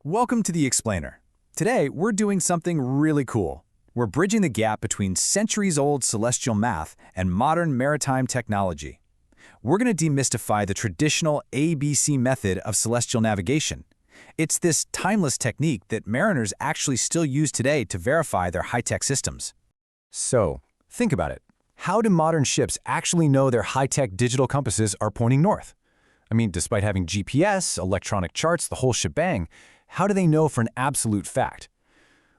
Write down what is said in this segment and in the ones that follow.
Welcome to the Explainer. Today, we're doing something really cool. We're bridging the gap between centuries-old celestial math and modern maritime technology. We're going to demystify the traditional ABC method of celestial navigation. It's this timeless technique that mariners actually still use today to verify their high-tech systems. So, think about it. How do modern ships actually know their high-tech digital compasses are pointing north? I mean, despite having GPS, electronic charts, the whole shebang, how do they know for an absolute fact?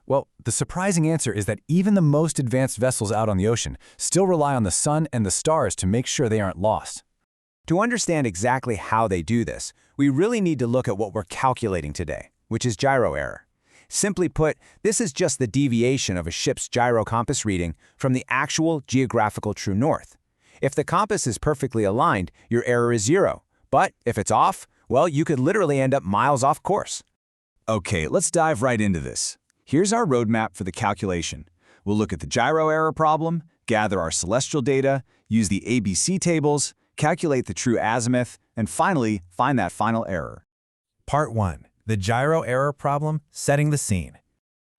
Well, the surprising answer is that even the most advanced vessels out on the ocean still rely on the sun and the stars to make sure they aren't lost. To understand exactly how they do this, we really need to look at what we're calculating today, which is gyro error. Simply put, this is just the deviation of a ship's gyro compass reading from the actual geographical true north. If the compass is perfectly aligned, your error is 0. But if it's off, well, you could literally end up miles off course. Okay, let's dive right into this. Here's our roadmap for the calculation. We'll look at the gyro error problem, gather our celestial data, use the ABC tables, calculate the true azimuth, and finally, find that final error. Part 1. The gyro error problem, setting the scene.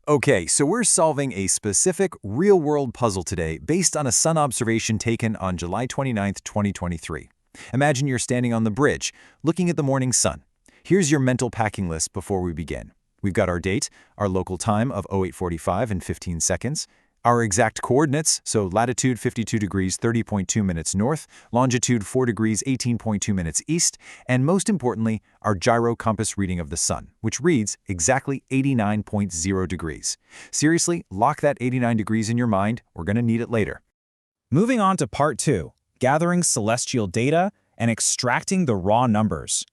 Okay, so we're solving a specific real-world puzzle today based on a sun observation taken on July 29, 2023. Imagine you're standing on the bridge, looking at the morning sun. Here's your mental packing list before we begin. We've got our date, our local time of 08:45 and 15 seconds, our exact coordinates, so latitude 52 degrees 30.2 minutes north, longitude 4 degrees 18.2 minutes east, and most importantly, our gyro compass reading of the sun, which reads exactly 89.0 degrees. Seriously, lock that 89 degrees in your mind. We're going to need it later. Moving on to Part 2, gathering celestial data and extracting the raw numbers.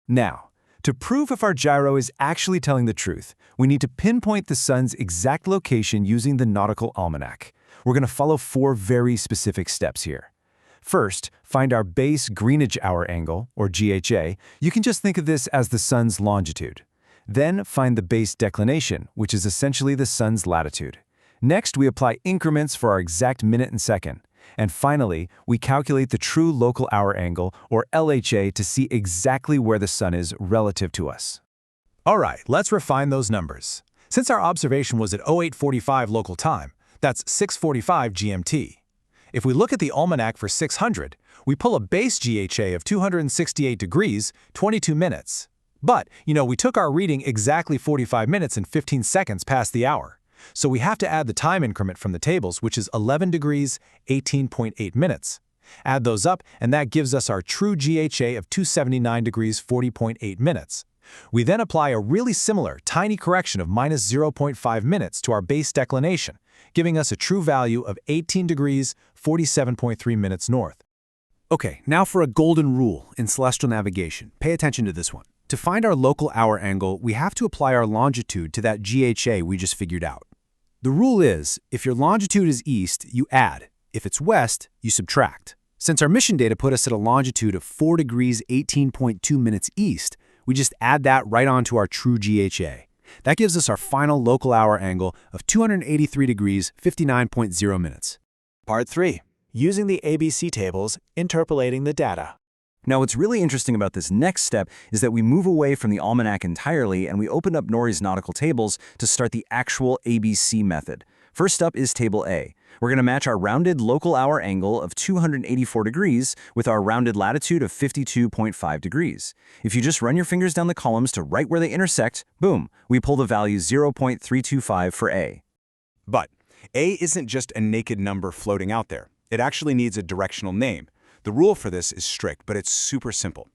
Now, to prove if our gyro is actually telling the truth, we need to pinpoint the sun's exact location using the Nautical almanac. We're going to follow 4 very specific steps here. First, find our base greenwich hour angle, or GHA. You can just think of this as the sun's longitude. Then, find the base declination, which is essentially the sun's latitude. Next, we apply increments for our exact minute and second. And finally, we calculate the true local hour angle, or LHA, to see exactly where the sun is relative to us. All right, let's refine those numbers. Since our observation was at 08:45 local time, that's 6:45 GMT. If we look at the almanac for 600, we pull a base GHA of 268 degrees, 22 minutes. But, we took our reading exactly 45 minutes and 15 seconds past the hour. So we have to add the time increment from the tables, which is 11 degrees, 18.8 minutes. Add those up, and that gives us our true GHA of 279 degrees, 40.8 minutes. We then apply a really similar, tiny correction of minus 0.5 minutes to our base declination, giving us a true value of 18 degrees, 47.3 minutes north. Okay, now for a golden rule in celestial navigation. Pay attention to this one. To find our local hour angle, we have to apply our longitude to that GHA we just figured out. The rule is, if your longitude is east, you add. If it's west, you subtract. Since our mission data put us at a longitude of 4 degrees 18.2 minutes east, we just add that right onto our true GHA. That gives us our final local hour angle of 283 degrees 59.0 minutes. Part 3. Using the ABC tables, interpolating the data. Now, what's really interesting about this next step is that we move away from the almanac entirely and we open up Norie's nautical tables to start the actual ABC method. First up is Table A. We're going to match our rounded local hour angle of 284 degrees with our rounded latitude of 52.5 degrees. If you just run your fingers down the columns to right where they intersect, boom, we pull the value 0.325 for A. But A isn't just a naked number floating out there. It actually needs a directional name. The rule for this is strict, but it's super simple.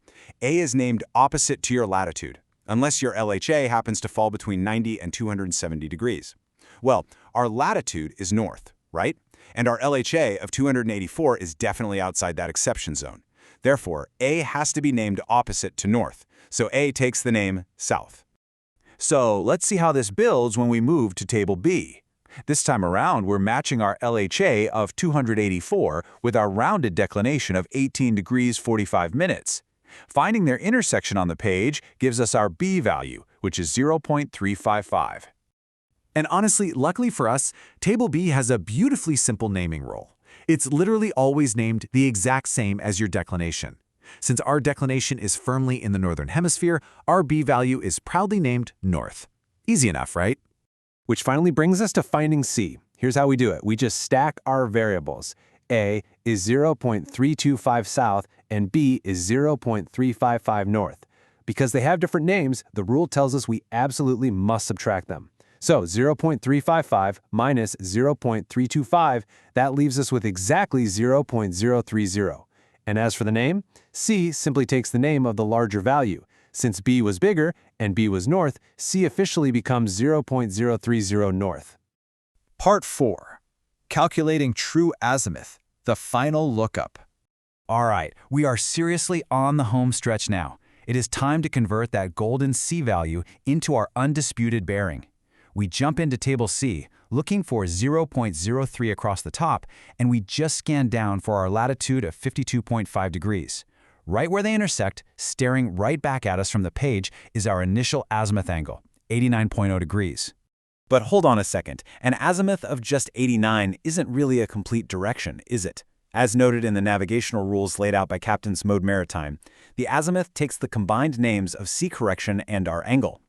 A is named opposite to your latitude, unless your LHA happens to fall between 90 and 270 degrees. Well, our latitude is north, right? And our LHA of 284 is definitely outside that exception zone. Therefore, A has to be named opposite to north, so A takes the name south. So let's see how this builds when we move to Table B. This time around, we're matching our LHA of 284 with our rounded declination of 18 degrees 45 minutes. Finding their intersection on the page gives us our B value, which is 0.355. And honestly, luckily for us, Table B has a beautifully simple naming rule. It's literally always named the exact same as your declination. Since our declination is firmly in the northern hemisphere, our B value is proudly named north. Easy enough, right? Which finally brings us to finding C. Here's how we do it. We just stack our variables. A is 0.325 south and B is 0.355 north. Because they have different names, the rule tells us we absolutely must subtract them. So 0.355 minus 0.325, that leaves us with exactly 0.030. And as for the name, C simply takes the name of the larger value. Since B was bigger and B was north, C officially becomes 0.030 north. Part 4. Calculating true azimuth, the final lookup. All right, we are seriously on the home stretch now. It is time to convert that golden C value into our undisputed bearing. We jump into Table C, looking for 0.03 across the top, and we just scan down for our latitude of 52.5 degrees. Right where they intersect, staring right back at us from the page, is our initial azimuth angle, 89.0 degrees. But hold on a second, an azimuth of just 89 isn't really a complete direction, is it? As noted in the navigational rules laid out by Captain's Mode Maritime, the azimuth takes the combined names of C correction and our angle.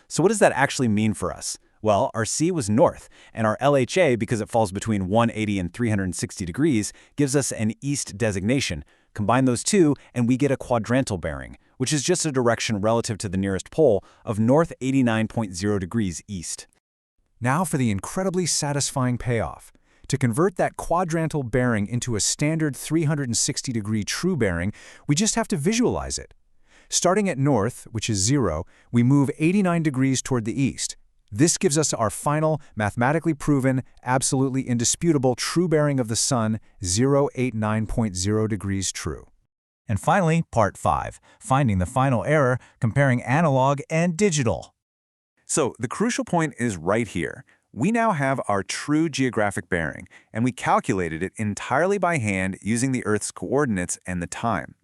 So what does that actually mean for us? Well, our C was north, and our LHA, because it falls between 180 and 360 degrees, gives us an east designation. Combine those two, and we get a quadrantal bearing, which is just a direction relative to the nearest pole of north 89.0 degrees east. Now for the incredibly satisfying payoff. To convert that quadrantal bearing into a standard 360-degree true bearing, we just have to visualize it. Starting at north, which is 0, we move 89 degrees toward the east. This gives us our final, mathematically proven, absolutely indisputable true bearing of the sun, 089.0 degrees true. And finally, Part 5, finding the final error, comparing analog and digital. So the crucial point is right here. We now have our true geographic bearing, and we calculated it entirely by hand using the Earth's coordinates and the time.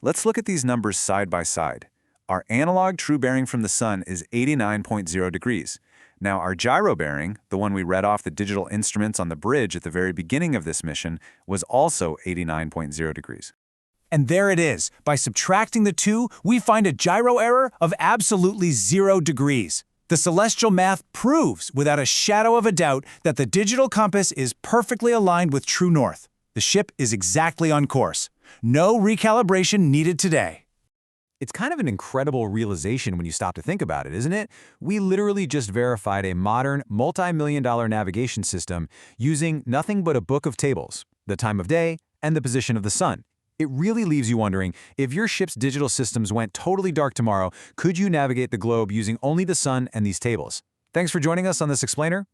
Let's look at these numbers side by side. Our analog true bearing from the sun is 89.0 degrees. Now our gyro bearing, the one we read off the digital instruments on the bridge at the very beginning of this mission, was also 89.0 degrees. And there it is. By subtracting the two, we find a gyro error of absolutely 0 degrees. The celestial math proves, without a shadow of a doubt, that the digital compass is perfectly aligned with true north. The ship is exactly on course. No recalibration needed today. It's kind of an incredible realization when you stop to think about it, isn't it? We literally just verified a modern, multi-million-dollar navigation system using nothing but a book of tables, the time of day, and the position of the sun. It really leaves you wondering, if your ship's digital systems went totally dark tomorrow, could you navigate the globe using only the sun and these tables? Thanks for joining us on this explainer.